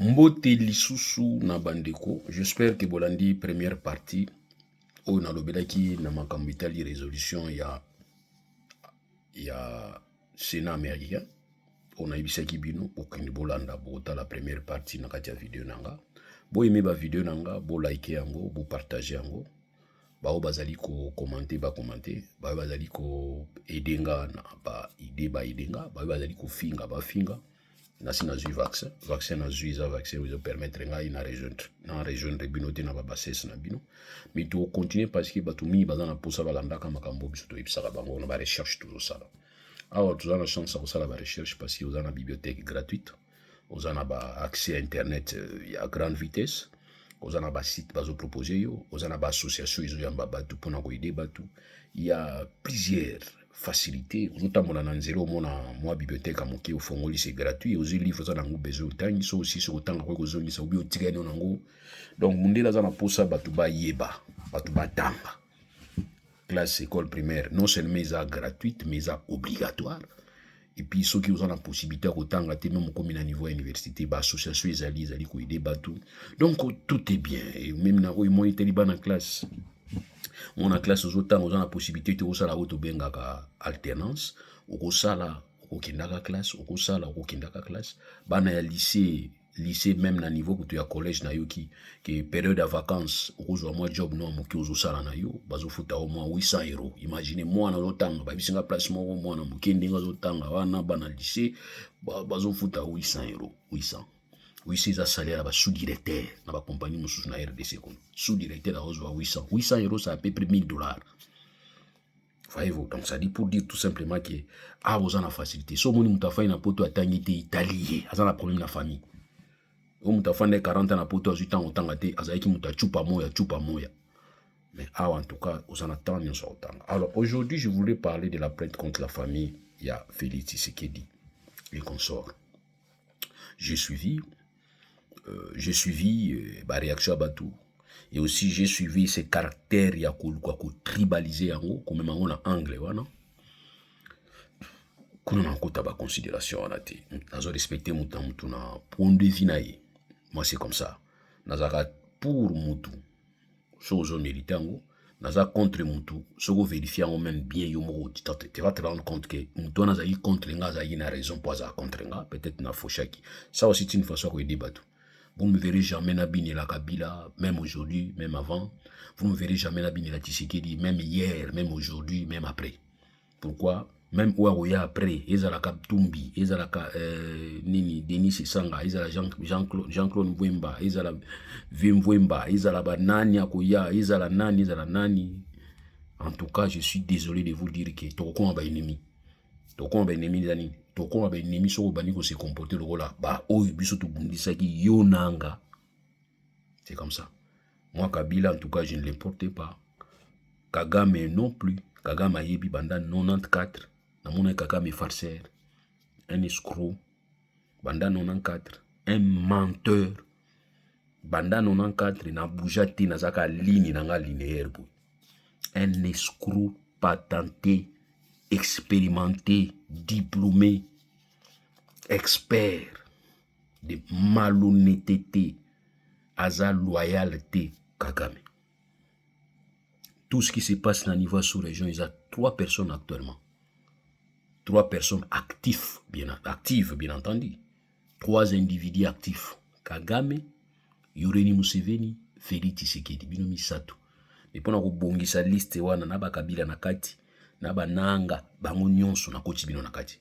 Mbote lisusu na bandeko, j'espère que bolandi première partie o na lobelaki na makambo etali résolution ya Sénat américain. On a ebisaki bino okende bolanda bota la première partie na kati ya video nanga. Bo aimé ba video nanga, bo like yango, bo partager yango. Ba o bazali ko commenter ba commenter, ba bazali ko edenga na ba idée ba edenga, ba bazali ko finga ba finga. Nasi na zui vaccin na zui za vaccin vous permettre ngai na rejoindre bino te na ba bassesse na bino mais to continuer parce que batu mi bazana posa balanda kama makambo biso to ibisaka bango na ba recherche toujours ça. Alors tu as la chance de faire la recherche parce que vous avez une bibliothèque gratuite, vous avez accès à internet à grande vitesse, vous avez un site qui proposé, vous avez une association pour aider batu. Il y a plusieurs facilités. Vous avez une zéro moi bibliothèque à moquer au fond c'est gratuit. Vous avez livres vous avez besoin de temps, ils sont aussi sur autant que vous avez besoin de temps. Donc vous avez un posa batu ba yeba, batu ba tamba. Classe école primaire, non seulement ils gratuite, mais ils obligatoire. Et puis ceux qui ont la possibilité autant de même comme à niveau université, association ils allaient aider batu. Donc tout est bien. Et même na moi été liban en classe. On a classe aux autant on a la possibilité de ça la auto benga ka alternance, au sala au kindaka classe, au sala au kindaka classe. Bana ya lycée même na niveau que tu as collège na yo qui période de vacances au moi job non mo ki ozo sala na yo bazo futa au moins 800 euros. Imaginez moi na lotanga ba bisinga place mo moi na mukende ngazo tanga wana bana lycée bazo futa 800 euros 800 za salaire ba sous-directeur na ba compagnie mususu na RDC kono sous-directeur a ozo 800 euros ça à peu près $1000. Voyez-vous, donc ça dit pour dire tout simplement que vous avez la facilité. Si vous avez une poto atangité italien, vous avez un problème de la famille. Vous avez 40 ans na poto 8 ans autant gâté, vous avez qui muta chupa moya. Mais en tout cas, vous en attendez autant. Alors aujourd'hui, je voulais parler de la plainte contre la famille. Il y a Félix Tshisekedi et consorts. J'ai suivi la réaction à Batou. Et aussi, j'ai suivi ces caractères ya tribalisé en haut, comme en anglais, voilà. Qu'on a encore ta considération, on a été. Nous respecté mon temps, point de vue. Moi, c'est comme ça. Nous avons pour Moutou, chose mérité, nous avons contre Moutou, ce que vérifier en même bien, tu vas te rendre compte que Moutou n'a pas contre l'enga, il a raison pour ça contre l'enga, peut-être n'a fauché. Ça aussi, c'est une façon de débattre. Vous ne me verrez jamais Nabine la Kabila, même aujourd'hui, même avant. Vous ne me verrez jamais Nabine la Tshisekedi, même hier, même aujourd'hui, même après. Pourquoi? Même Ouaouya après, ils ont la Kaptumbi, ils ont la Denis Sanga, ils ont la Jean-Claude Mwemba, ils ont la Vim Mwemba, ils ont la Nani Akoya, ils ont la Nani. En tout cas, je suis désolé de vous dire que Tokon a un ennemi. Tokon a un ennemi d'année. Tokon a un ennemi sur le banni se comporter le rôle là. Bah, oh, biso to bundisaki yonanga. C'est comme ça. Moi, Kabila, en tout cas, je ne l'importais pas. Kagame non plus. Kagame a yebi banda 94. Namona Kagame farceur. Un escroc. Banda 94. Un menteur. Banda 94. Na boujati na zaka ligne nanga linéaire. Un escroc patenté. Expérimenté, diplômé, expert de malhonnêteté, hasard, loyauté, Kagame. Tout ce qui se passe dans le niveau sous-région, il y a 3 personnes actuellement. 3 personnes actives, bien entendu. 3 individus actifs. Kagame, Yoweri Museveni, Félix Tshisekedi, binomi sato. Mais pendant que bongisa liste wana na ba Kabila na kati, naba nanga bango nyonso na koti bino na kati.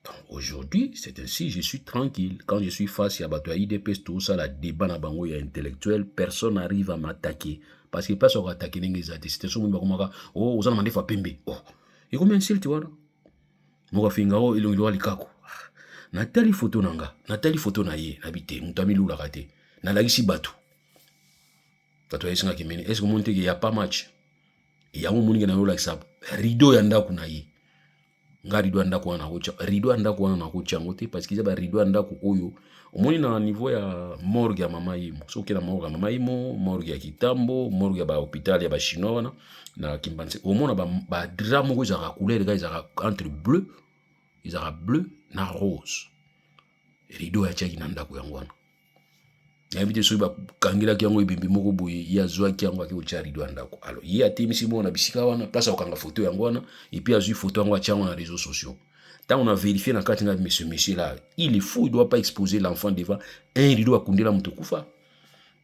Donc aujourd'hui, c'est ainsi, je suis tranquille. Quand je suis face à bato ya IDPS, tout ça, la débat na bango ya intellectuel, personne n'arrive à m'attaquer. Parce que personne va attaquer n'engezate. C'était son monde comme oh, vous en demandez fa pembe. Oh, et combien insulte tu vois là? Moka finga oh, ilongi wa likako. Natali photo nanga, natali photo na ye, nabite, mutami lula kate. Na lagisi batu. Bato ya isinga kimene. Est-ce que monte qu'il y a pas match? Il y a un monde qui n'a pas ça. Rideau yanda kuna ye. Nga rideau yanda kuna na kocha. Rideau yanda kuna na kocha ngote parce qu'il y a rideau yanda ku oyo. Omoni na niveau ya morgue ya mama yimo. So kila morgue ya mama yimo, morgue ya Kitambo, morgue ya ba hôpital ya ba chinois na Kimbanse. Omona ba drame ko za couleur ga za entre bleu na rose. Rideau ya chaki nanda ku yangwana. invité sur ba kangela ki yango ibimbi moko boye ya zwa ki yango ki ocha rido andako. Alors ye atemisi mo na bisika wana place okanga photo yango wana et puis azui photo yango acha na réseaux sociaux. Tant on a vérifié na kati na monsieur là, il est fou, il doit pas exposer l'enfant devant un rideau à kundela muto kufa.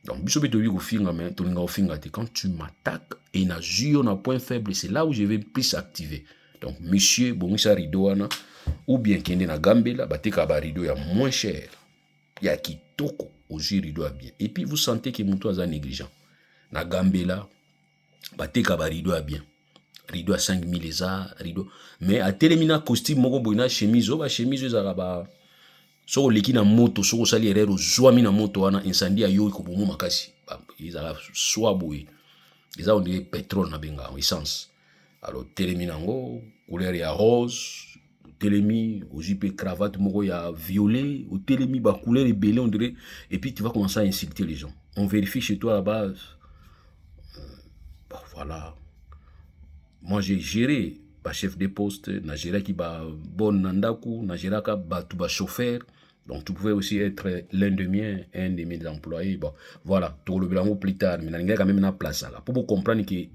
Donc biso beto bi ko finga mais to nga finga te quand tu m'attaques et na jure na point faible, c'est là où je vais plus activer. Donc monsieur bongisa rideau wana ou bien kende na gambela bateka ba rideau ya moins cher. Ya kitoko au rideau bien. Et puis vous sentez que muto aza négligent. Na gambela bateka ba rideau bien. Rideau à 5000 les rideau mais à télémina costume moko boina chemise ba chemise za ba so leki na moto so sali erreur zwami na moto wana incendie yo ko bomo makasi izala soit boy ils ont dit pétrole na benga essence. Alors télémina ngo couleur ya rose télémi au jupe cravate moko ya violet au télémi ba couleur belé on dirait et puis tu vas commencer à insulter les gens. On vérifie chez toi là-bas voilà. Moi, j'ai géré ba chef de poste, na géré qui ba bon nandaku, na géré ka ba tout ba chauffeur. Donc, tu pouvais aussi être l'un de mes employés. Bon, voilà, tout le bilan plus tard, mais n'a quand même na place là. Pour vous comprendre que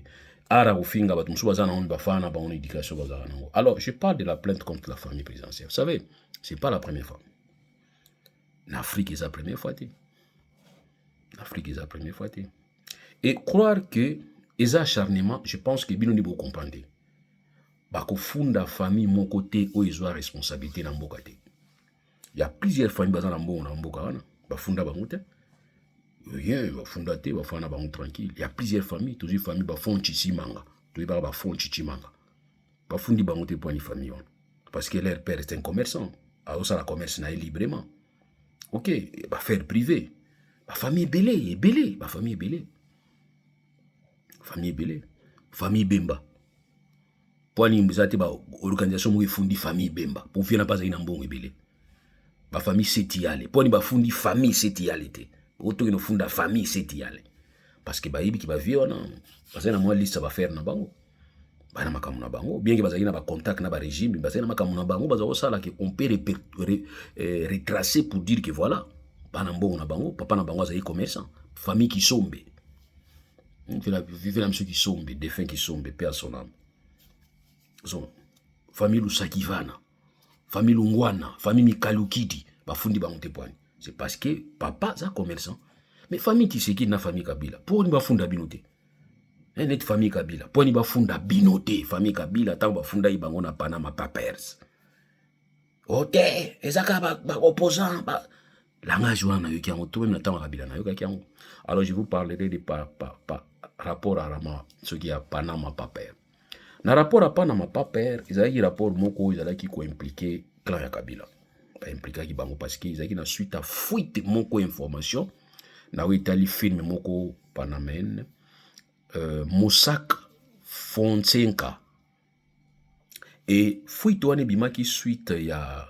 ara ofinga ba tumsu bazana on ba fana ba on éducation bazana. Alors, je parle de la plainte contre la famille présidentielle. Vous savez, c'est pas la première fois. En Afrique, c'est la première fois. En Afrique, c'est la première fois. Et croire que les acharnements, je pense que bien on est beaucoup comprendre. Bako funda famille mon côté où ils ont responsabilité dans mon côté. Il y a plusieurs familles dans la mboka wana. Ba funda ba ngote. Rien ba funda te ba fana ba tranquille. Il y a plusieurs familles, toutes les familles ba font chichimanga. Tous les ba font chichimanga. Ba fundi ba ngote pour une famille wana. Parce que leur père est un commerçant. Alors ça la commerce na librement. OK, ba faire privé. Ba famille belé, ba famille belé. Famille belé, famille Bemba. Pour ni mbizate ba organisation mo fundi famille Bemba. Pour faire na pas ina mbongo belé. Ba famille Setiale. Pour ni ba fundi famille Setiale te. Auto ino funda famille Setiale. Parce que ba yibi ki ba vie wana. Parce que na moi liste ba faire na bango. Ba na makamu na bango. Bien que ba na ba contact na ba régime, ba na makamu na bango ba za sala que on peut retracer pour dire que voilà, ba na mbongo na bango, papa na bango za commerçant, famille qui sombe. Vivez la monsieur qui sombe, défunt qui sombe, père son âme. Famille Lusakivana, famille Lungwana, famille Mikalukidi, bafundi bangote poani. C'est parce que papa est commerçant. Mais famille qui c'est na famille Kabila. Pour ni bafunda binote. Net famille Kabila. Pour ni bafunda binote, famille Kabila, tant bafunda ibango na Panama Papers. Ote, ezaka ba opposant ba langage wana yoki yango to même na tant Kabila na yoka yango. Alors je vous parlerai de rapport à ce qui a Panama Papers. Na rapport à Panama Papers, ils ont rapport moko ils qui ko impliqué clan ya Kabila. Pas impliqué ki bango parce que ils ont na suite à fuite moko information na Italie film moko panamène Mossack Fonseca et fuite wana bimaki suite ya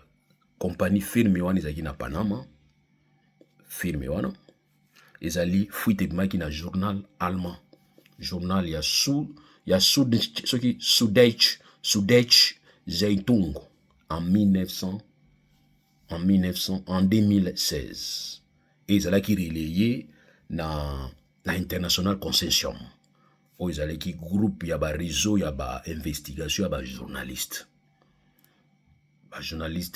compagnie film wana izaki na Panama film wana ezali fuite bimaki na journal allemand journal ya Süddeutsche Zeitung en 2016 et ils allaient qui relayé na international consensus où ils allaient qui groupe ya ba réseau ya ba investigation ya ba journaliste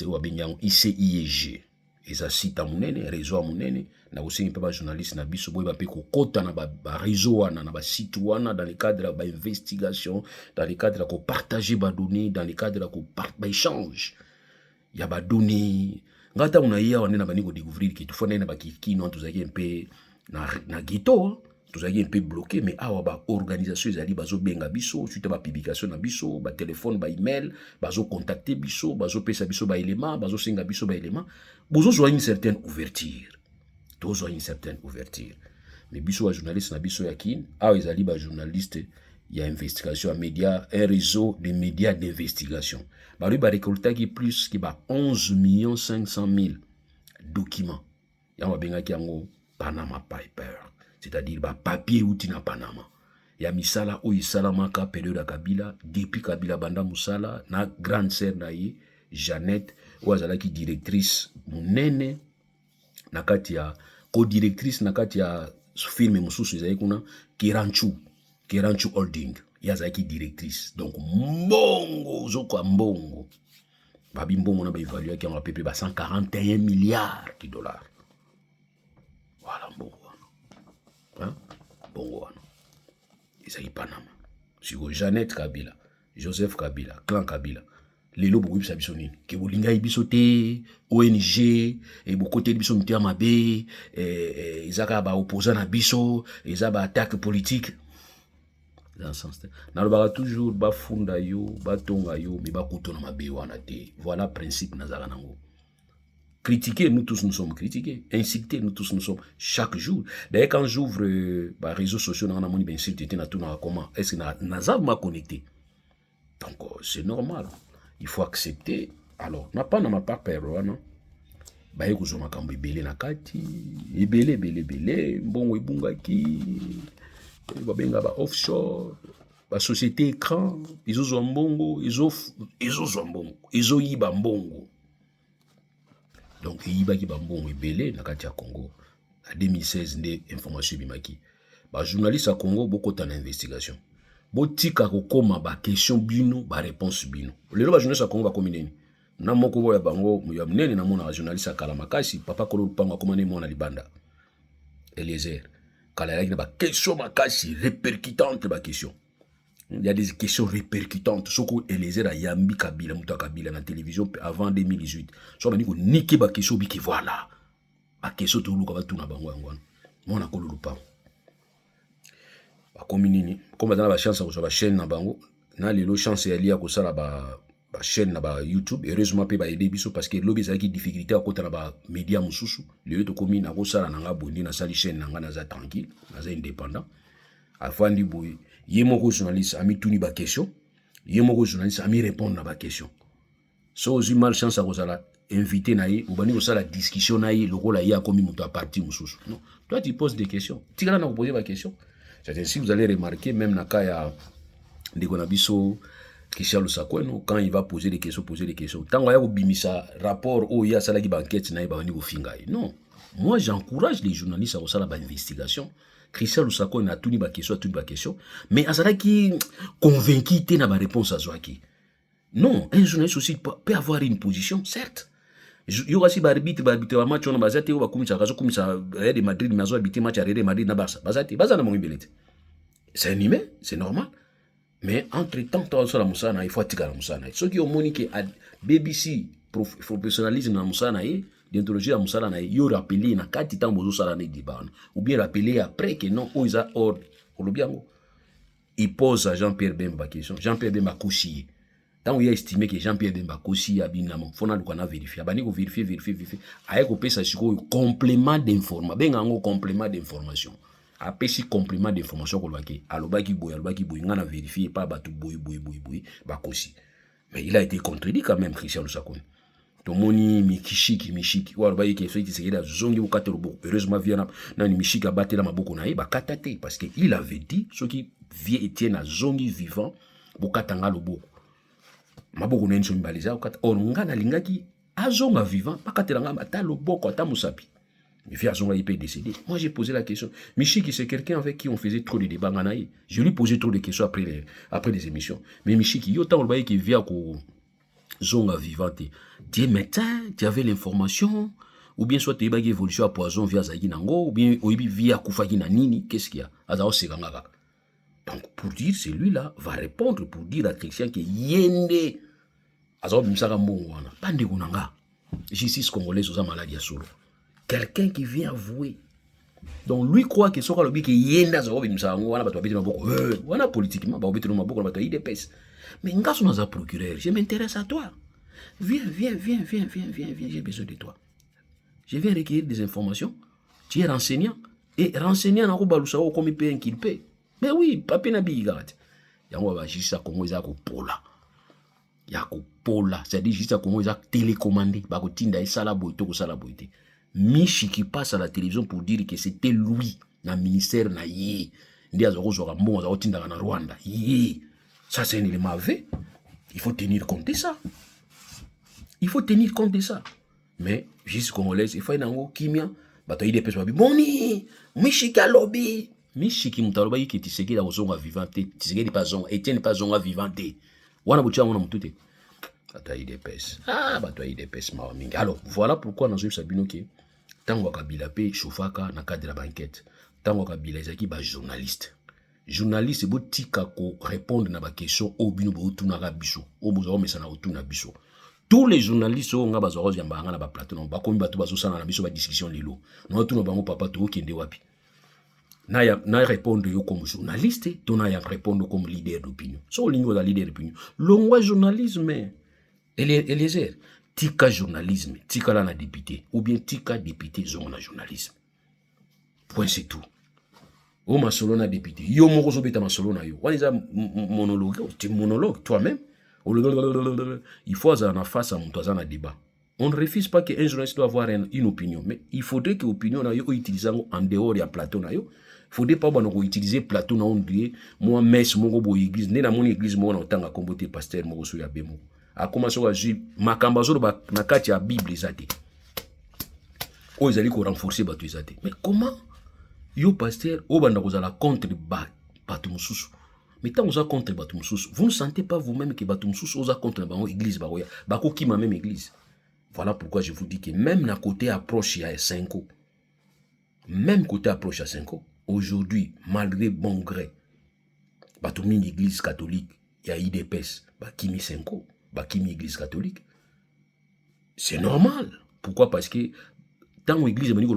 ou abenyango ICIEG ils assistent à munene réseau à munene na aussi pas ba journaliste na biso boy ba pe ko kota na ba réseau wana na ba site wana dans le cadre ba investigation dans le cadre ko partager ba données dans le cadre ko ba échange ya ba données ngata unaia wana na bani ko découvrir que tout fona na ba ki non tuzaki un peu na ghetto tuzaki un peu bloqué mais awa ba organisation ezali bazo benga biso suite ba publication na biso ba téléphone ba email bazo contacter biso bazo pesa biso ba élément bazo senga biso ba élément bozo zo une certaine ouverture tozo une certaine ouverture mais biso wa journaliste na biso yakine awa ezali ba journaliste ya investigation à médias un réseau de médias d'investigation ba lui ba récolter qui plus qui ba 11 500 000 documents ya wa benga ki yango Panama Papers, c'est-à-dire ba papier outi na Panama. Ya misala o isalamaka période ya Kabila depuis Kabila banda musala na grande sœur na ye Jeannette ou azalaki directrice munene na kati ya co-directrice na kati ya firme mususu ezali kuna Keranchu Holding yazaki directrice. Donc mbongo zoko mbongo babi mbongo na ba évaluer ki on pepe ba 141 milliards de dollars. Voilà mbongo wana. Bongo wana. Ezali Panama. Siko Jeannette Kabila, Joseph Kabila, clan Kabila. Lelo bo bisa biso nini? Ke bolinga biso te ONG et bo côté biso mutia mabe ezaka ba opposant na biso, ezaba attaque politique. Dans ce sens. Na ba toujours ba funda yo, ba tonga yo, mais ba kutona mabe wana te. Voilà principe nazaka nango. Critiquer, nous tous nous sommes critiqués. Insulter, nous tous nous sommes chaque jour. D'ailleurs, quand j'ouvre les réseaux sociaux, on a mon insulté, comment est-ce que nous m'a connecté? Donc, c'est normal. Il faut accepter. Alors, n'a pas dans ma part peur, non? Bah, il y a des belé na kati, belé, bon, ebungaki, ba offshore, ba société écran, ils ont mbongo, ils ont mbongo, ils ont yiba mbongo. Donc, il y a des bambons rebelles dans le Congo. En 2016, des informations bimaki. Les journalistes à Congo, beaucoup d'investigation. Botika kokoma ba question bino, ba réponse bino. Les journalistes à Congo va communiquer. Na moko ya bango, ya mnene na mona journaliste à Kalamakasi, papa kolo panga komane mona libanda. Eliezer. Kala ya ba question makasi répercutante ba question. Il y a des questions répercutantes. Soko Eliezer a yambi Kabila, Mouta Kabila na télévision avant 2018. So ba niko niki ba question biki voilà. Ba question to luka ba tuna bango ngwana. Mona ko lulupa. Ba kominini, comme dans la chance ko ba chaîne na bango, na lelo chance ya lia ko sala ba chaîne na ba YouTube, heureusement pe ba aider biso parce que lobi za ki difficulté à kota na ba média mususu. Le to komina ko sala na nga bondi na sali chaîne na nga na za tranquille, na za indépendant. Afandi boy yemoko journaliste ami tuni ba question, yemoko journaliste ami répondre na ba question. So ozi mal chance à kozala invité naïe ou bani kozala discussion naïe le rôle ya komi muto a parti mususu. Non, toi tu poses des questions. Tigala na poser ba question. C'est ainsi vous allez remarquer même na ka ya ndeko na biso Christian Lusakweno quand il va poser des questions. Tant ya ko bimisa rapport o ya sala ki banquette naïe ba bani ko fingai. Non. Moi j'encourage les journalistes à kozala ba investigation. Christian Lusakweno a tuni ba question, mais azala qui convaincu te na ba réponse à Zwaki. Non, un journaliste aussi peut avoir une position, certes. Yo kasi ba arbitre wa match on bazate ba kumisa kazo kumisa Real Madrid mazo arbitre match à Real Madrid na Barça. Bazana mo ngibelete. C'est animé, c'est normal. Mais entre-temps, il faut attirer la Moussana. Ce qui est monique à BBC, professionnalisme dans Moussana, d'anthologie dans Moussana, il y a rappelé na 4 temps bozo sala na diban. Ou bien rappelé après que non, ils ont ordre. Il pose à Jean-Pierre Bemba question. Jean-Pierre Bemba Koussi. Tant il a estimé que Jean-Pierre Bemba Koussi a bien namon, faut na lukana vérifier. Bani ko vérifier. Aye ko pesa siko complément d'information. Bengango complément d'information. Après si complément d'information ko lwaki alobaki boy ngana vérifier pas batu boy bakosi. Mais il a été contredit quand même Christian Lusakweno. Tomoni mishiki wa alobaki ke feti sekeda zongi ukatelo boko. Heureusement viana na ni mishiki abatela maboko na ye bakatate parce que il avait dit ce qui vie Etienne na zongi vivant bokatanga loboko. Maboko na nso mbaliza ukata ngana lingaki azonga vivant bakatela ngamba ta loboko ata musapi. Il fait à il peut décéder. Moi, j'ai posé la question. Michiki, c'est quelqu'un avec qui on faisait trop de débats. Je lui posais trop de questions après les émissions. Mais Michiki, il y a autant de qui vient au zonga vivante. Tu es médecin, tu avais l'information, ou bien soit tu as une évolution à poison via Zaginango, ou bien via Koufagina Nini, qu'est-ce qu'il y a? Azao Segangaka. Donc, pour dire, celui-là va répondre pour dire à Christian que Yende Azao Bimsaka Mouana, Pande Gunanga, justice congolaise aux maladies à solo. Quelqu'un qui vient avouer. Donc lui croit que ce soit le but qui yenda za obi msango wana batu babiti maboko. Wana politiquement ba obiti maboko batu IDPS. Mais ngaso na za procureur, je m'intéresse à toi. Viens, j'ai besoin de toi. Je viens recueillir des informations. Tu es renseignant et renseignant na ko balusa ko comme peut inculper. Mais oui, papi na bigat. Yango ba jisa Congo za ko pola. Ya ko pola, c'est-à-dire jisa Congo za télécommandé ba ko tinda esala boito ko sala boité. Michi qui passe à la télévision pour dire que c'était lui, dans le ministère, na yé. Ndi azoro mbongo za otinda na Rwanda. Yé. Ça c'est un élément vrai. Il faut tenir compte de ça. Il faut tenir compte de ça. Mais juste congolaise, il faut une kimia bato IDPS babi boni mishiki alobi mishiki mutaloba yiki Tshisekedi azonga vivant te Tshisekedi pas zonga Etienne pas zonga vivant te wana butia mona mutu te bato IDPS bato IDPS mawa mingi. Alors voilà pourquoi nazo sabino ke tango Kabila pe chofaka na cadre ya banquête tango Kabila ezaki ba journaliste botika ko répondre na ba question obino bo tunaka biso obuzo mesana otuna biso. Tous les journalistes ont nga bazoro ya mbanga na ba plateau ba komi bato bazo sana na biso ba discussion lelo no tuna bango papa to kende wapi na répondre yo comme journaliste to na ya répondre comme leader d'opinion. So lingo da leader d'opinion longwa journalisme Eliezer tika journalisme tika la na député ou bien tika député zonga na journalisme point c'est tout. O masolo na député yo moko zo beta masolo na yo waniza monologue tu monologue toi-même. Il faut avoir face à mon toisana débat. On ne refuse pas qu'un journaliste doit avoir une opinion, mais il faudrait que l'opinion soit utilisée en dehors de plateau. Il ne faudrait pas utiliser plateau na ondrie moi messe mon bo église né na mon église moi na tanga kombote pasteur mo so ya bemo. A commencer à jouer makamba zo ba na kati ya Bible ezate. O ezali ko renforcer bato ezate. Mais comment yo pasteur o banda kozala contre bato mususu? Mais tant que vous êtes contre Batumsous, vous ne sentez pas vous-même que Batumsous est contre l'église, qui ma même église. Voilà pourquoi je vous dis que même la côté approche à 5 ans, même côté approche à 5 ans, aujourd'hui, malgré bon gré, Batoumi l'église catholique, il y a IDPS, Bakimi 5 ans, Bakimi église catholique. C'est normal. Pourquoi? Parce que tant que l'église est venue, c'est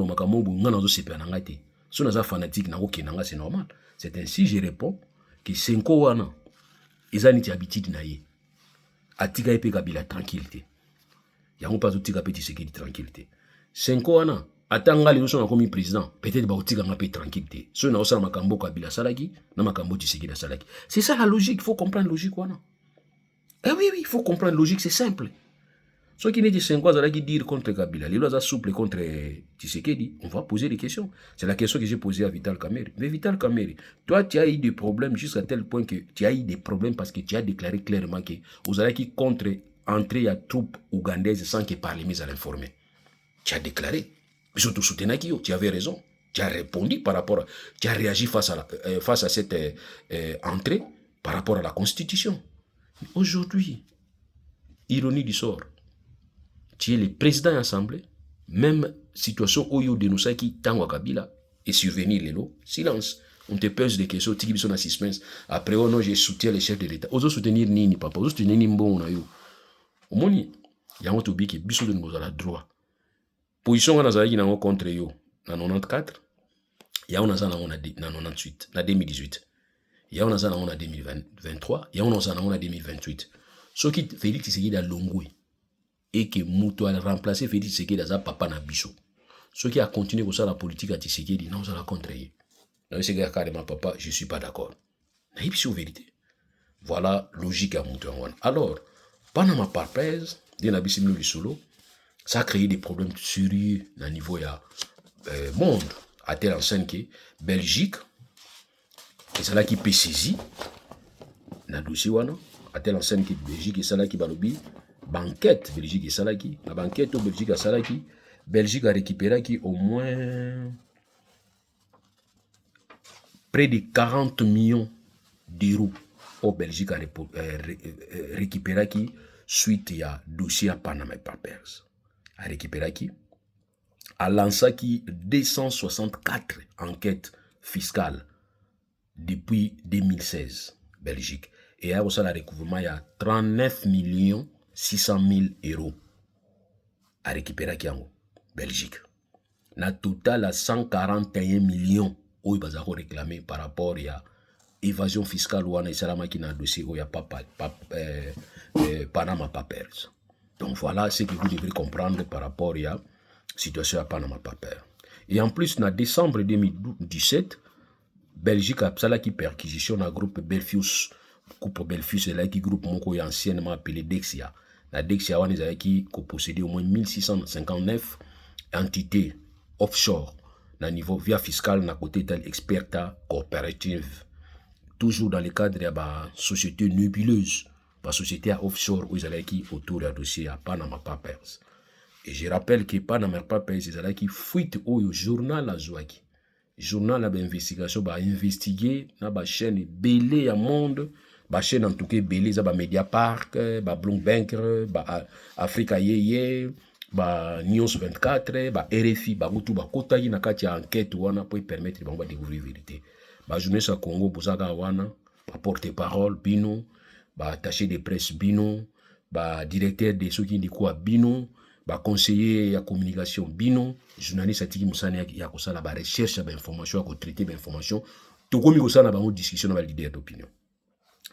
normal. C'est ainsi que je réponds. Que 5 ans wana ezani habitude na ye atika epe Kabila tranquillité yango pas otika pe Tshisekedi tranquillité 5 ans wana atanga le so na komi président peut-être ba otika nga pe tranquillité so na osala makambo Kabila salaki na makambo Tshisekedi salaki. C'est ça la logique, il faut comprendre logique wana. Oui, il faut comprendre logique, c'est simple. Ceux qui disent 5 ans qui dire contre Kabila, les lois souple contre Tshisekedi, on va poser des questions. C'est la question que j'ai posée à Vital Kamerhe. Mais Vital Kamerhe, toi tu as eu des problèmes jusqu'à tel point que tu as eu des problèmes parce que tu as déclaré clairement que vous allez qui contre entrer à troupes ougandaises sans que par les mises à l'informer. Tu as déclaré. Mais surtout soutenir qui tu avais raison. Tu as répondu par rapport à, tu as réagi face à cette entrée par rapport à la Constitution. Aujourd'hui, ironie du sort, tu es le président de l'Assemblée, même situation où il dénonce qui tango Kabila et survenir les lots, silence. On te pose des questions, tu as suspense. Après, oh non, je soutiens les chefs de l'État. Oso soutenir nini papa, oso soutenir ni mbon na yo. Au moins, il y a un tobi qui biso de nous à la droit. Position on a zaki na contre yo na 94, il y a on a zana on a na 98, na 2018. Il y a on a zana on a 2023, il y a on a zana on a 2028. Ce qui Félix Tshisekedi a longoué et que Moutou a remplacé Félix Tshisekedi dans papa na biso. Ce qui a continué comme ça la politique à Tshisekedi, non, ça l'a contré. Non, c'est carrément papa, je suis pas d'accord. Mais c'est vérité. Voilà logique à Moutou. Alors, Panama Papers, ça a créé des problèmes sérieux au niveau du monde. À tel enseigne que Belgique, et c'est là qui peut saisir, dans le dossier, à tel enseigne que Belgique, et c'est là qui va l'oublier. Banquette Belgique et Salaki, la banquette au Belgique à Salaki, Belgique a récupéré qui au moins près de 40 millions d'euros au Belgique a récupéré qui suite à dossier à Panama Papers. A récupéré qui a lancé qui 264 enquêtes fiscales depuis 2016 Belgique et a aussi la recouvrement il y a 39 millions 600 000 euros à récupérer qui en Belgique. Na total à 141 millions où ils ont réclamé par rapport à évasion fiscale ou à Salama qui n'a dossier où il n'y a pas Panama Papers. Donc voilà ce que vous devrez comprendre par rapport à la situation à Panama Papers. Et en plus, en décembre 2017, Belgique a fait la perquisition dans le groupe Belfius. Groupe Belfius, c'est là qui groupe anciennement appelé Dexia. La Dexia qui possédait au moins 1659 entités offshore na niveau via fiscal na côté tel experta coopérative. Toujours dans le cadre de la société nébuleuse, la société offshore où ils allaient qui autour du dossier à Panama Papers. Et je rappelle que Panama Papers, c'est qui fuite au journal à Zouaki. Journal à investigation, bah investiguer, na ba chaîne belé à monde, ba chaîne en tout cas belé, ça ba Mediapart, ba Bloomberg, ba Africa Yeye, ba News 24, ba RFI, ba Gutu, ba Kota yi na kati ya enquête wana pour permettre de découvrir la vérité. Ba journaliste à Congo, bozaka wana, ba porte-parole, bino, ba attaché de presse, bino, ba directeur de ceux qui dit quoi, bino, ba conseiller ya communication bino, journaliste atiki musana ya kosala ba recherche ba information ya ko traiter ba information to komi kosala ba discussion na ba leader d'opinion.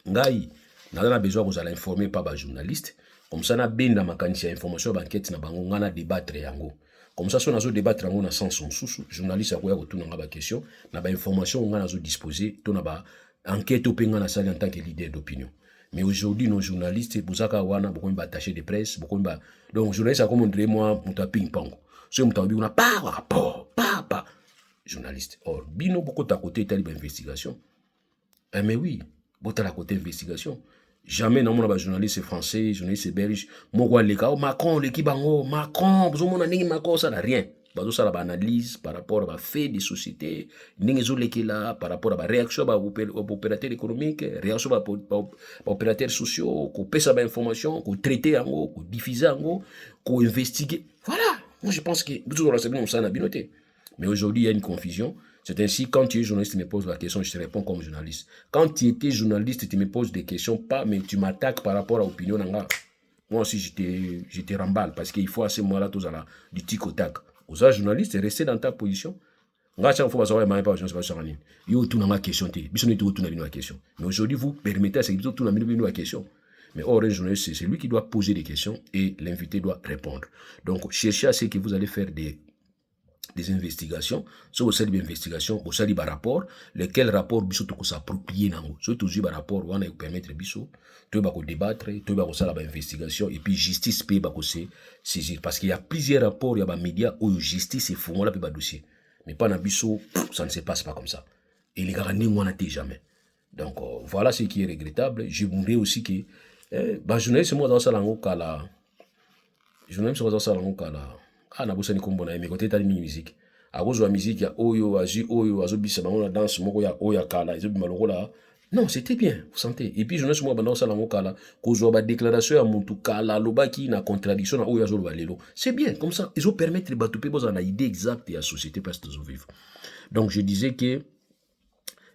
Ngai na besoin ko sala informer pas ba journaliste comme ça na benda makanisi ya information ba enquête na bango ngana débattre yango. Comme ça so na zo débattre yango na sens susu journaliste akoya ko tuna ba question na ba information ngana zo disposer to na ba enquête openga na sala en tant que leader d'opinion. Mais aujourd'hui, nos journalistes, Bouzaka Wana, beaucoup de attachés de presse, beaucoup de. Donc, journaliste, comme on dirait, moi, on t'a ping-pong. Si on t'a dit, on a pas rapport, pas. Journaliste. Or, bino, beaucoup de côté, t'as investigation. Eh, mais oui, beaucoup de côté investigation. Jamais, non, on a journaliste français, journaliste belge. Moi, les gars, Macron, l'équipe, Macron, besoin de Macron, ça n'a rien. Ça la analyse par rapport à la fait des sociétés, par rapport à la réaction aux opérateurs économiques, réaction aux opérateurs sociaux, qu'on paie sa information, qu'on traite, qu'on diffuse, qu'on investigue. Voilà. Moi, je pense que mais aujourd'hui, il y a une confusion. C'est ainsi, quand tu es journaliste, tu me poses la question, je te réponds comme journaliste. Quand tu étais journaliste, tu me poses des questions, pas, mais tu m'attaques par rapport à l'opinion. Moi aussi, je te remballe, parce qu'il faut à ce moment-là, tous à du tic au tac. Aux journalistes, rester dans ta position. Chaque fois, je ne sais pas si vous question. Mais aujourd'hui, vous permettez à ce que vous ayez une question. Mais or, un journaliste, c'est lui qui doit poser des questions et l'invité doit répondre. Donc, cherchez à ce que vous allez faire des investigations. Si vous avez des investigations, vous avez des rapports, lesquels rapports vous s'approprier. Si vous avez des rapports, vous allez permettre de débattre, de faire des investigations, et puis justice peut saisir. Parce qu'il y a plusieurs rapports, il y a des médias où justice est fou, on a dossier. Mais pas dans biso, ça ne se passe pas comme ça. Et les gars, on n'a jamais. Donc, voilà ce qui est regrettable. Je voudrais aussi que, journaliste, moi, dans ça, journaliste, dans ça, na bosa ni kombo na yemekote tali musique akozwa musique ya oyo azu oyo azobisa bango na danse moko ya oya kala ezobima lokola non c'était bien vous sentez et puis je ne suis pas dans ça la kala kozwa ba déclaration ya muntu kala lobaki na contradiction na oyo azoloba lelo c'est bien comme ça ils ont permettre les batupé boza na idée exacte de la société parce que nous vivons. Donc je disais que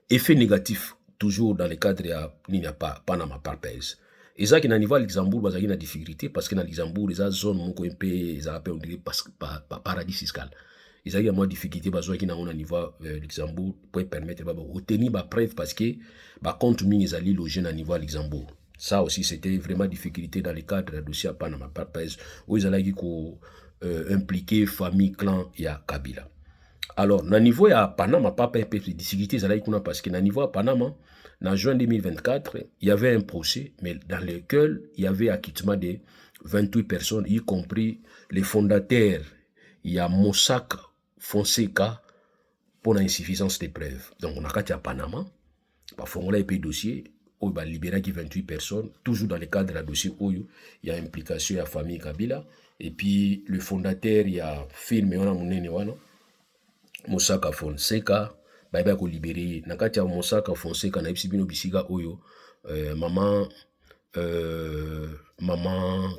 effet négatif toujours dans le cadre ya il n'y a pas Panama Papers. Et ça qui na niveau Luxembourg bazaki na difficulté parce que na Luxembourg les zone moko un peu ils appellent on dirait paradis fiscal. Ils ont moins difficulté bazoa qui na on niveau Luxembourg pour permettre ba retenir ba preuve parce que ba compte mini les alliés logés na niveau Luxembourg. Ça aussi c'était vraiment difficulté dans le cadre du dossier Panama Papers où ils allaient ko impliquer famille clan ya Kabila. Alors na niveau ya Panama Papers les difficultés allaient kuna parce que na niveau ya Panama en juin 2024, il y avait un procès, mais dans lequel il y avait acquittement de 28 personnes, y compris les fondateurs. Il y a Mossack Fonseca pour l'insuffisance des preuves. Donc, on a qu'à à Panama, on a un dossier, où il a libéré 28 personnes, toujours dans le cadre d'un dossier où il y a implication de la famille Kabila. Et puis, le fondateur, il y a film, Mossack Fonseca. Baiba ko libéré nakati ya Mossack Fonseca na ibisi bino bisiga oyo maman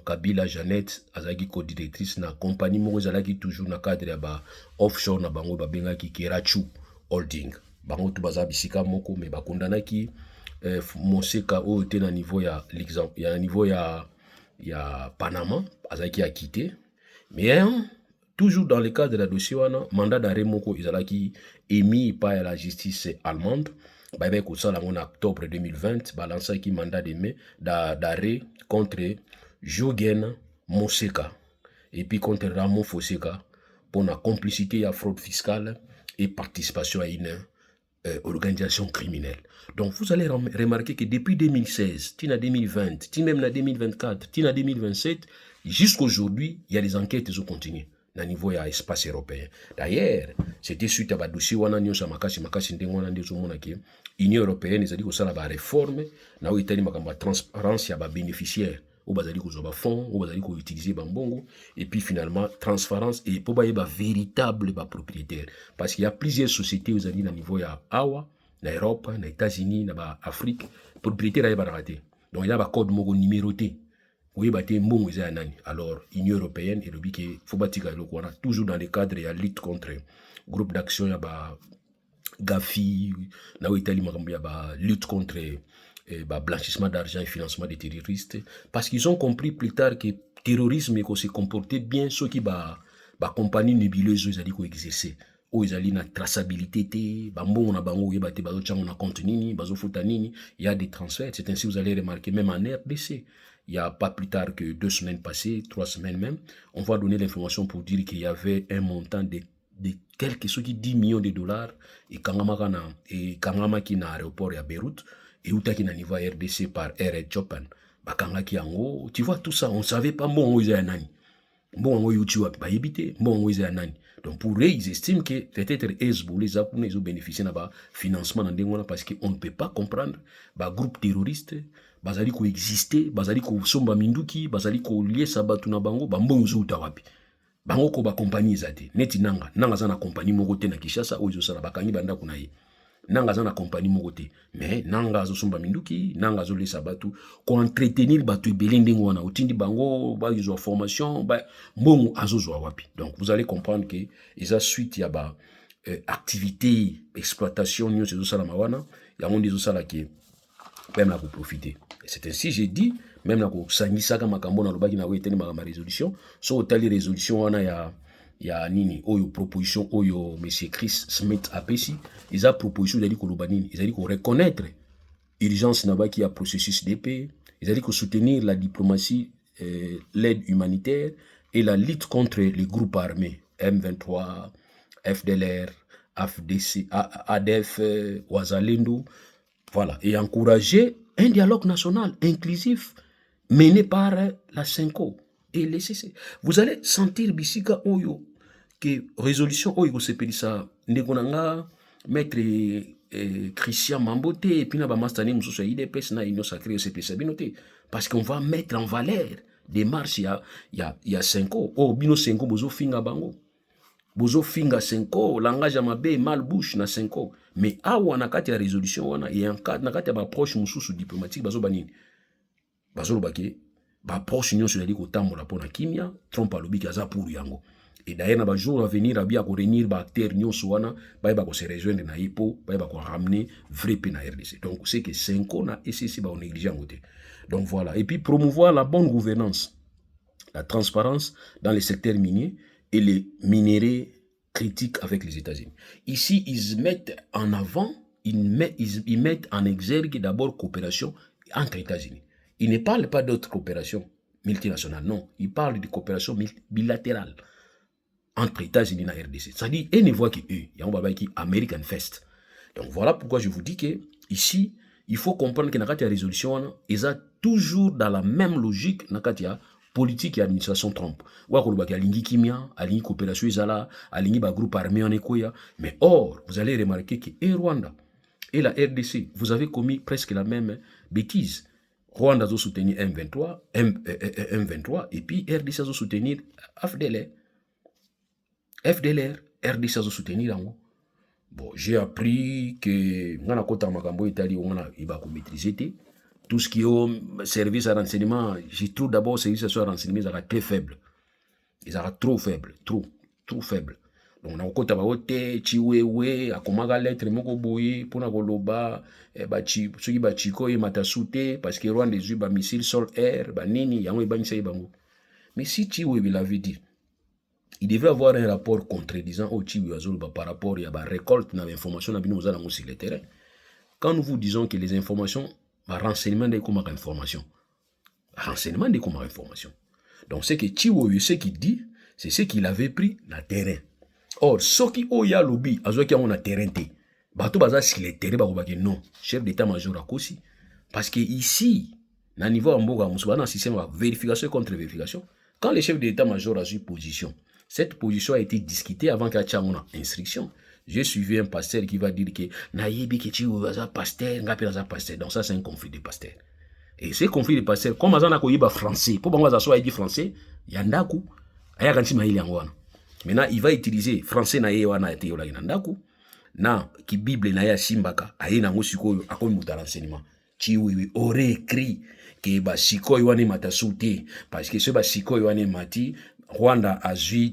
Kabila Jeannette azaki co-directrice na compagnie moko ezalaki toujours na cadre ya ba offshore na bango babengaki Kerachu Holding bango to baza bisika moko me bakondanaki Fonseca oyo te na niveau ya niveau ya Panama azaki acquitté mais toujours dans le cadre de la dossier, mandat d'arrêt moko izalaki émis par la justice allemande. Baïbé Koussala en octobre 2020, balancé qui mandat d'arrêt contre Jogen Moseka et puis contre Ramon Fonseca pour la complicité à fraude fiscale et participation à une organisation criminelle. Donc vous allez remarquer que depuis 2016, tina 2020, même en 2024, tina 2027, jusqu'aujourd'hui, il y a des enquêtes qui continuent. Na niveau ya espace européen. D'ailleurs, c'était suite à ba dossier wana nyosa makasi ndengona ndezo mona ke Union européenne ezali ko sala ba réforme na o itali makamba transparence ya ba bénéficiaires au bazali ko zoba fond, au bazali ko utiliser bambongo, et puis finalement transparence et pour ba véritable ba propriétaire, parce qu'il y a plusieurs sociétés aux amis na niveau ya awa, na Europe, na États-Unis, na ba Afrique, propriétaire ay ba raté. Donc il y a ba code moko numéroté. Oui, bah, alors, Union européenne, et le bique, faut bâtir toujours dans le cadre de la lutte contre groupe d'action, il y a Gafi, na Italie, il y a lutte contre blanchissement d'argent et financement des terroristes, parce qu'ils ont compris plus tard que le terrorisme est se comporter bien, ceux qui ba compagnie nébuleuse, ils allaient exercer. Ils allaient na traçabilité, bambon na bango, il y a contenu, il y a des transferts. C'est ainsi que vous allez remarquer, même en RDC. Il n'y a pas plus tard que 2 semaines passées, 3 semaines même, on va donner l'information pour dire qu'il y avait un montant de quelques 10 millions de dollars et Kangama qui na aéroport à Beyrouth et où qui na niveau RDC par Air Ethiopian. Bakanga qui ango, tu vois tout ça, on savait pas bon où ils étaient nani. Bon on YouTube pas éviter, bon où ils étaient nani. Donc pour eux, ils estiment que peut-être Hezbollah ils ont bénéficié de financement dans des parce qu'on ne peut pas comprendre bah groupe terroriste bazali ko exister, bazali ko somba minduki, bazali ko lié sabatu na bango, bambongo zuta wapi. Bango ko ba compagnie zate. Neti nanga za na compagnie moko te na Kinshasa oyo sala bakangi banda kuna ye. Nanga za na compagnie moko te. Mais nanga zo somba minduki, nanga zo lié sabatu ko entretenir batu ebele ndenge wana otindi bango ba yo formation ba mbongo azozo wapi. Donc vous allez comprendre que eza suite ya ba activité exploitation nyo zo sala mawana, ya ngondi zo sala ke même là pour profiter. C'est ainsi, j'ai dit, même là pour sangisaka makambo na lobaki na weteni ma résolution, so tali résolution wana ya nini oyo proposition oyo monsieur Chris Smith apesi, ils a proposition d'aller ko lobanini, ils a dit ko reconnaître urgence na baki ya processus de paix, ils a dit ko soutenir la diplomatie, l'aide humanitaire et la lutte contre les groupes armés M23, FDLR, AFDC, ADF, Wazalendo. Voilà, et encourager un dialogue national inclusif mené par la CENCO et les CC. Vous allez sentir bisika oyo que résolution oyo se pelisa ndekonanga maître Christian Mambote et puis na ba mastani mususu IDPS na union sacrée se pelisa binoté parce qu'on va mettre en valeur des marches ya CENCO. Oh bino CENCO bozo finga bango. Bozo finga Senko, langage ya mabe mal bouche na Senko. Mais awa na kati ya résolution wana et en cas na kati ya ba proche mususu diplomatique bazo banini. Bazo bake ba proche union sur ko tambola pona kimia, Trump alobi kaza pour yango. Et d'ailleurs na ba jour à venir abia ko réunir ba acteur nyonso wana ba ko se rejoindre na ipo, ba ko ramener vrai pe na RDC. Donc c'est que Senko na SCC ba on négligent côté. Donc voilà, et puis promouvoir la bonne gouvernance, la transparence dans les secteurs miniers et les minéraux critiques avec les États-Unis. Ici, ils mettent en avant, ils mettent en exergue d'abord coopération entre États-Unis. Ils ne parlent pas d'autres coopérations multinationales, non. Ils parlent de coopération bilatérale entre États-Unis et RDC. C'est-à-dire, ils ne voient qu'eux. Il y a un qui American Fest. Donc voilà pourquoi je vous dis que ici, il faut comprendre que dans la résolution, ils sont toujours dans la même logique dans la politique et administration Trump. Ouakolobaki alingi kimia, alingi coopération izala, alingi ba groupe armé en ekoya. Mais or, vous allez remarquer que et Rwanda et la RDC, vous avez commis presque la même bêtise. Rwanda a soutenu M23 et puis RDC a soutenu FDLR. RDC a soutenu Rango. Bon, j'ai appris que on a kota makambo Italie on a iba ko maîtriser tout ce qui est service à renseignement. Je trouve d'abord service à renseignement ils sont très faibles. Ils sont trop faibles, trop faibles. Donc on a kota ba wote chiwewe akomaga lettre moko boye pona koloba ba chi soki ba chiko e matasute parce que Rwanda des ba missile sol air ba nini yango ibanyisa ibango. Mais si chiwewe l'avait dit, il devrait avoir un rapport contredisant au Chiwiazolo par rapport à la récolte d'informations sur le terrain. Quand nous vous disons que les informations, renseignement des comme information. Renseignement des comme information. Donc ce que Chiwiazolo, ce qu'il dit, c'est ce qu'il avait pris dans le terrain. Or, ce qui a lobby, à ce qui a terrain, bateau baza sur le terrain, non, chef d'état-major à Kosi. Parce que ici, à niveau amboga, on a un système de vérification contre vérification. Quand le chef d'état-major a eu position, cette position a été discutée avant qu'il y ait une instruction. J'ai suivi un pasteur qui va dire que Naïbi Keti Waza pasteur, Ngapé Waza pasteur. Donc ça, c'est un conflit de pasteurs. Et ces conflits de parcelles, comme azana ko yiba français, pour bango azaso dit français, yandaku, aya kanti maili angwana. Maintenant, il va utiliser français na ye wana ete yola yandaku, na ki Bible na ya simbaka, aye na ngosikoyo akomi muta renseignement. Chiwi aurait écrit que ba sikoyo wane matasuti, parce que ce ba sikoyo wane mati, Rwanda a vu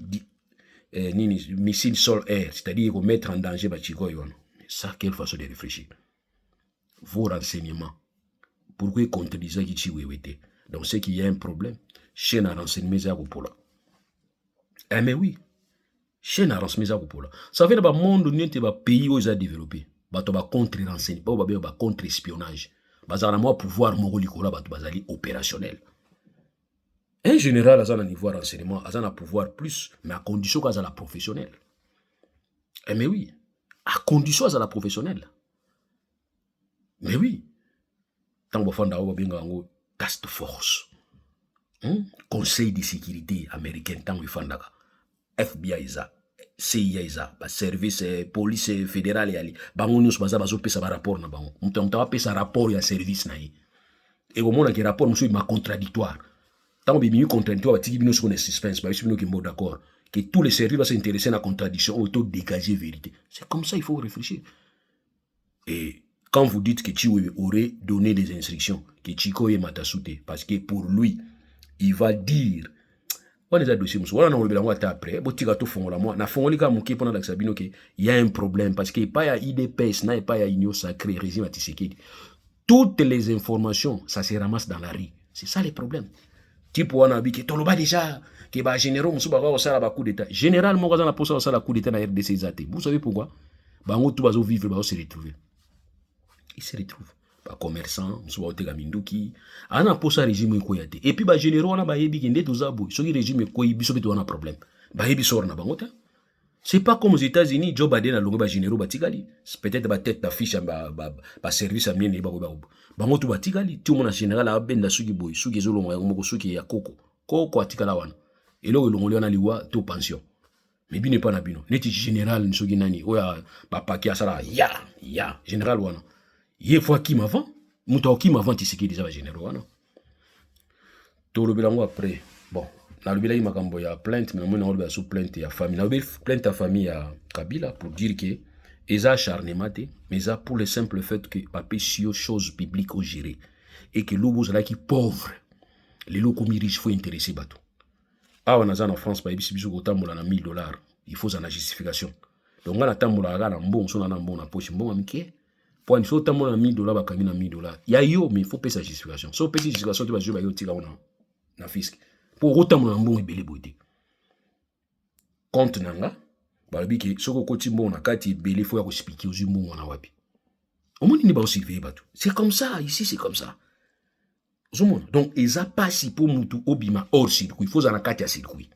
nini missile sol-air, c'est-à-dire qu'on mettre en danger ba sikoyo wane. Ça, quelle façon de réfléchir? Vos renseignements. Pourquoi ils contredisent qui wete? Donc c'est qu'il y a un problème. Chaîne à renseignements à Kupola. Eh mais oui. Chaîne à renseignements à Kupola. Ça fait que le monde n'est pas pays où ils ont développé. Bah tu vas contre-renseignement, bah contre-espionnage. Bah ça a moi pouvoir mongolikola, bah tu vas aller opérationnel. Un général a un niveau de renseignement, a un pouvoir plus, mais à condition qu'il a la professionnelle. Eh mais oui. À condition qu'il a la professionnelle. Mais oui. Tant que task force, conseil de sécurité américain, tant que FBI isa, CIA isa, service police fédéral yali, bango nous baza bazo pesa ba rapport na bango, mta pesa rapport ya service na yi. Et au moment que rapport monsieur ma contradictoire. Tant que bimi contradictoire, tiki bino sur suspense, ba bino ki mot d'accord, que tous les services vont s'intéresser à la contradiction auto dégager vérité. C'est comme ça il faut réfléchir. Et quand vous dites que Chiwewe aurait donné des instructions, que Chiko est Matasute, parce que pour lui, il va dire, on les a dossiers, on a un après, il y a un problème, parce qu'il n'y a pas IDPS, il n'y a pas Union sacrée, régime à Tshisekedi. Toutes les informations, ça se ramasse dans la rue. C'est ça les problèmes. Type on a dit que Toloba déjà, que les généraux, on a un coup d'état. Généralement, on a un coup d'état dans la RDC. Vous savez pourquoi? Bango tout va vivre, va se retrouver. Il se retrouve. Ba commerçant, msuba oteka minduki, ana posa régime ko yate. Et puis ba généraux wana ba yebi kende tozabo, soki régime ko yibiso beto wana problème. Ba yebi sort na bangota. C'est pas comme aux États-Unis, Joe Biden a longo ba généraux ba tigali. Peut-être ba tête d'affiche ba service amien ba ba. Bangoto ba tigali, tout mon général a benda suki boy, suki zolo mo suki ya koko. Koko atikala wana. Et là longo liona liwa to pension. Mais bine pas na bino. Neti général nsoki nani, oya ba paki asala ya général wana. Il faut qui m'avant, mouta qui m'avant tisiki déjà généraux wana. To le bilango après. Bon, na le bilango makambo ya plainte, mais moi na le sous plainte ya famille. Na plainte à famille ya Kabila pour dire que ils acharnement mais ça pour le simple fait que papier sur choses publiques au gérer et que l'obos là qui pauvre, les locaux riches faut intéresser bateau. Ah on a ça en France pas ici biso kotambola na $1000, il faut ça la justification. Donc on a tambola ga na mbon so na mbon na poche mbon amike. Pour une fois, tu as $1000, bakangi na $1000. Il y a yo, mais il faut payer sa justification. Si on paye sa justification, tu vas jouer avec le na fisc. Pour autant, mon bon et belé beauté. Compte nanga, balabi que ce que tu bon na kati belé faut expliquer aux humains na wapi. Au moins, il n'est pas aussi élevé bateau. C'est comme ça, ici, c'est comme ça. Donc, ils a pas si pour moutou obima hors circuit. Il faut en kati à circuit.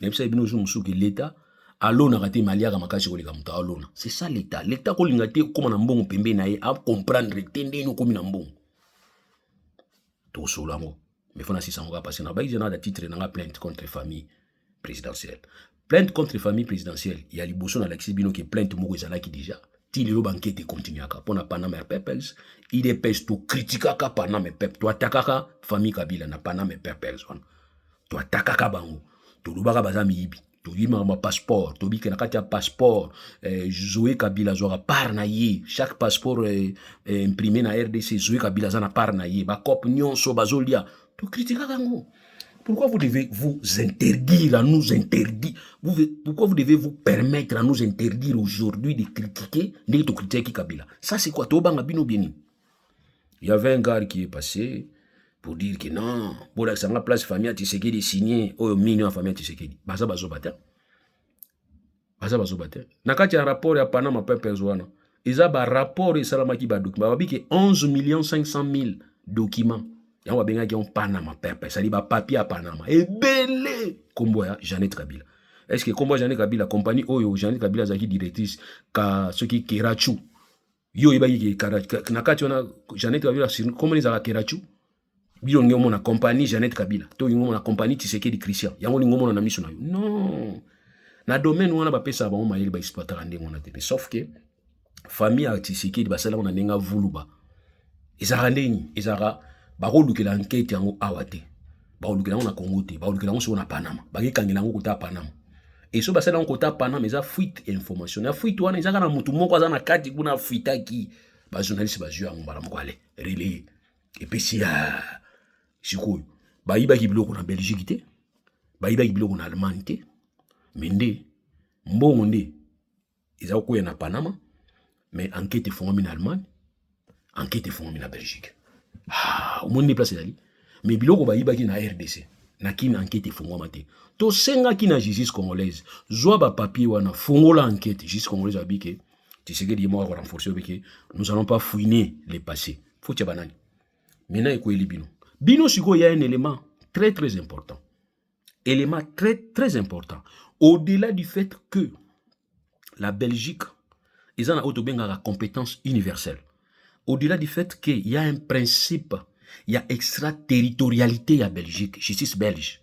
Même ça, il y a l'État. Alona kate maliaka makashi koleka muta alona. C'est ça l'État. L'État kolinga te koma na mbongo pembe na ye a comprendre tende no komi na mbongo. To solango. Mais fona si sango passer na ba izena da titre na plainte contre famille présidentielle. Plainte contre famille présidentielle. Il y a liboso na Alexis Bino qui plainte moko ezala ki déjà. Ti le banquete continuaka pona Panama Papers. Il est pèse to critica ka Panama Papers. To atakaka famille Kabila na Panama Papers. To atakaka bango. To lubaka bazami yibi. Tu ma passeport, tu dis que passeport, Zoé Kabila zora par na ye, chaque passeport imprimé na RDC, Zoé Kabila zana par na ye, ba cop nyon so bazolia, tu critiques kango. Pourquoi vous devez vous interdire à nous interdire? Pourquoi vous devez vous permettre à nous interdire aujourd'hui de critiquer, de critiquer Kabila? Ça c'est quoi? Tobanga bino bieni. Il y avait un gars qui est passé pour dire que non, pour la place famille à Tshisekedi signé au million famille à Tshisekedi. Baza bazobata. Baza bazobata. Nakati un rapport ya Panama Papers wana. Eza ba rapport et salamaki ba document. Ba biki 11,500,000 documents. Yango benga ki on Panama Papers. Ça dit ba papier à Panama. Et belé kombo ya Jeannette Kabila. Est-ce que kombo Jeannette Kabila compagnie oyo Jeannette Kabila zaki directrice ka ce qui Kerachu. Yo ibaki nakati wana Jeannette Kabila comment les a Kerachu? Bilo ngomo na compagnie Jeannette Kabila to ngomo na compagnie Tshisekedi Christian yango ngomo na miso na yo non na domaine wana ba pesa ba mayeli ba exploiter ndenge on a te sauf que famille à Tshisekedi ba sala on a nenga vuluba ezaka ndeni ezaka bakolukela enquête yango awa te bakolukela yango na Congo te bakolukela yango siko na Panama bakekangela yango kota Panama et so basala yango kota Panama eza fuite information ya fuite wana ezaka na mutu moko aza na kati kuna fuitaki bajournaliste bazwi yango mbala moko ale relaye epesi ya sikoyo bayibaki biloko na Belgique te bayibaki biloko na Allemagne te mais nde mbongo nde eza koya na Panama mais enquête efongwami na Allemagne enquête efongwami na Belgique omoni nde place ezali mais biloko bayibaki na RDC na kini enquête efongwama te tosengaki na justice congolaise zwa bapapier wana fongola enquête justice congolaise abike Tshisekedi ye moko renforcer obike nous allons pas fouiner les passés faut tia banani maintenant ekoyeli bino sikoyo ya un élément très très important élément très très important au-delà du fait que la Belgique ils ont la compétence universelle au-delà du fait qu'il y a un principe il y a extraterritorialité à Belgique justice belge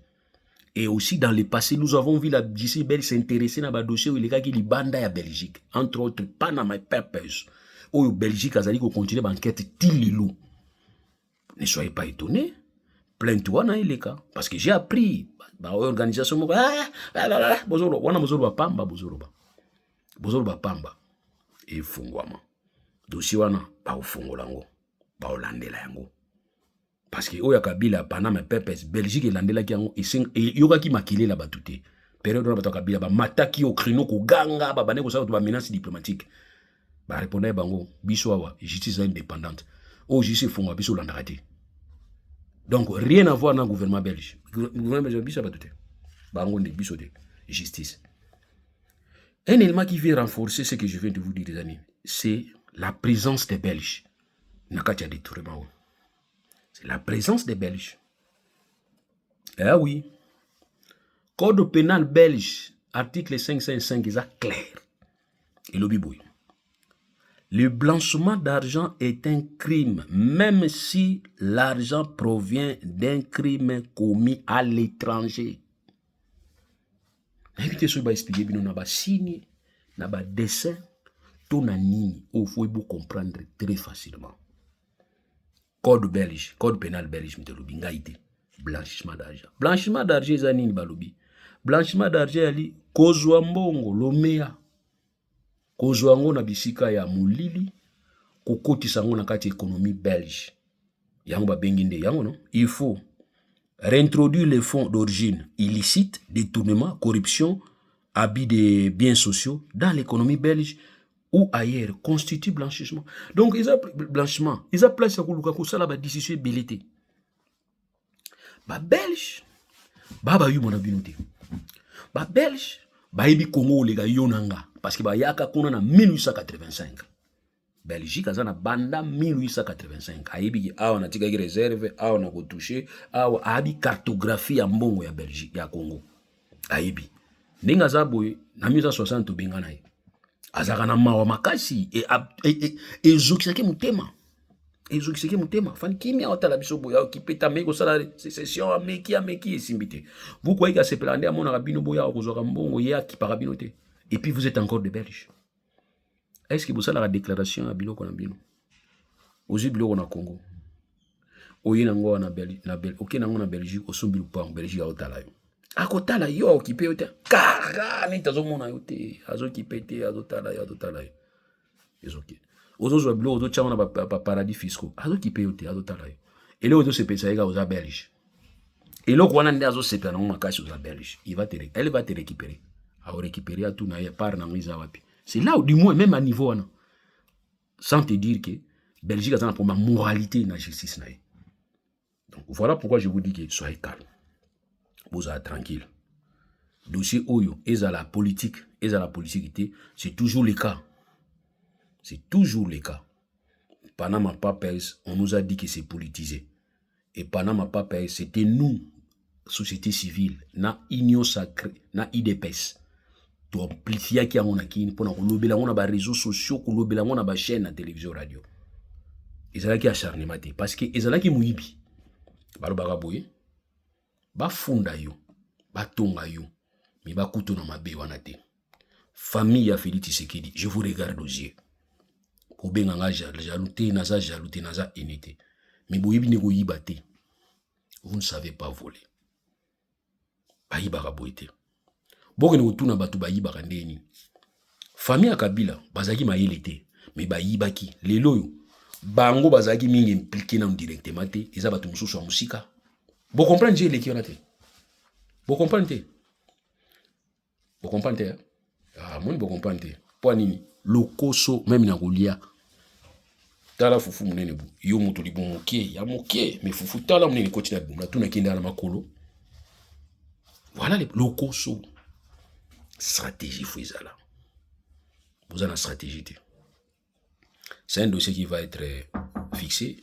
et aussi dans le passé nous avons vu la justice belge s'intéresser dans le dossier où il y a qui banda à Belgique entre autres Panama Papers où Belgique a dit qu'on continue l'enquête tililou. Ne soyez pas étonnés. Plains-toi dans les cas. Parce que j'ai appris. Organisation. Bozoro pamba. Et fungwama. Dossier wana. Ba ufungolango. Ba olandela yango. Parce que oya kabila Panama Papers Belgique et landela ki yango. Et yoga ki makile la batute. Période na bato kabila ba mataki au krino ko ganga ba bane ko sa ba menace diplomatique. Ba répondait bango biso awa justice indépendante. Oh justice fungwa biso landaka te. Donc, rien à voir dans le gouvernement belge. Le gouvernement belge, justice. Un élément qui vient renforcer ce que je viens de vous dire, les amis, c'est la présence des Belges. C'est la présence des Belges. Ah oui. Code pénal belge, article 555, est clair. Et le bibouille. Le blanchiment d'argent est un crime, même si l'argent provient d'un crime commis à l'étranger. Évitez ce que je vais expliquer, il y a des signes, il y a des dessins, tout na nini, il faut comprendre très facilement. Code belge, code pénal belge, blanchiment d'argent. Blanchiment d'argent, c'est nini balobi. Blanchiment d'argent, c'est kozwa mbongo, lomea. Kozwa ngo na bisika ya mulili kokotisa ngo na kati économie belge yango ba benginde yango non il faut réintroduire les fonds d'origine illicite détournement corruption abus de biens sociaux dans l'économie belge ou ailleurs constitue blanchiment donc ils ont blanchiment ils ont place ko luka ko sala ba décision belité ba belge baba yu mona binoté ba belge ba yibi Congo lega yonanga parce que bayaka kuna na 1885 Belgique azana banda 1885 ayibi awa na tika ki réserve awa na ko toucher awa abi cartographie ya mbongo ya Belgique ya Congo ayibi ndinga zaboy na 1960 benga naye azaka na mawa makasi et zokisaki mutema ezokisaki mutema fani kimia otala biso boya okipeta meko sala sécession ameki esimbité vous croyez que c'est plané à mon rabino boya ozoka mbongo ya ki parabino te. Et puis vous êtes encore des Belges. Est-ce que vous avez la déclaration à Biloko na Bino? Ozi Biloko na Congo. Oye nango na Belgique, ok nango na Belgique, osumbi pa en Belgique otala yo. Akotala yo okipe yo te. Kara ni tazo mona yo te. Azo kipe te, azo tala yo. Ezoki. Ozo zo Biloko ozo chama na paradis fiscaux. Azo kipe yo te, azo tala yo. Et là ozo se pesa ega oza Belge. Et là kwana nde azo sepa nango makasi oza Belge. Elle va te récupérer. À récupérer à tout par c'est là où du moins même à niveau sans te dire que Belgique a pour ma moralité dans la justice. Donc voilà pourquoi je vous dis que soyez calme, vous êtes tranquille. Dossier Oyo et à la politique c'est toujours le cas. C'est toujours le cas. Panama Papers, on nous a dit que c'est politisé. Et Panama Papers, c'était nous, société civile, na union sacrée, na IDPS. To amplifier qui a mon akini pour nous lobela on a ba réseaux sociaux ko lobela on a ba chaîne na télévision radio ezala ki acharnement parce que ezala ki muyibi balo baka boye ba funda yo ba tonga yo mi ba kuto na mabe wana te famille ya Félix Tshisekedi je vous regarde aux yeux kobenga nga jaloux te, naza jaloux te, naza haine te. Mais boyebi ne koyiba te. Vous ne savez pas voler. Bayibaka boye te. Bokene kotuna bato bayibaka ndeni. Famille ya Kabila bazaki mayele te, mais bayibaki. Lelo yo bango bazaki mingi impliqué na directement te, eza bato mususu ya musika. Vous comprenez j'ai leki wana te. Vous comprenez te. Vous comprenez te. Ah, moi vous comprenez te. Pour nini lokoso même na kolia. Tala fufu munene bu. Yo muto libo mokie, ya mokie, mais fufu tala munene kotina bu. Na tuna kenda na makolo. Voilà les lokoso. Stratégie Fouizala. Vous avez une stratégie. C'est un dossier qui va être fixé.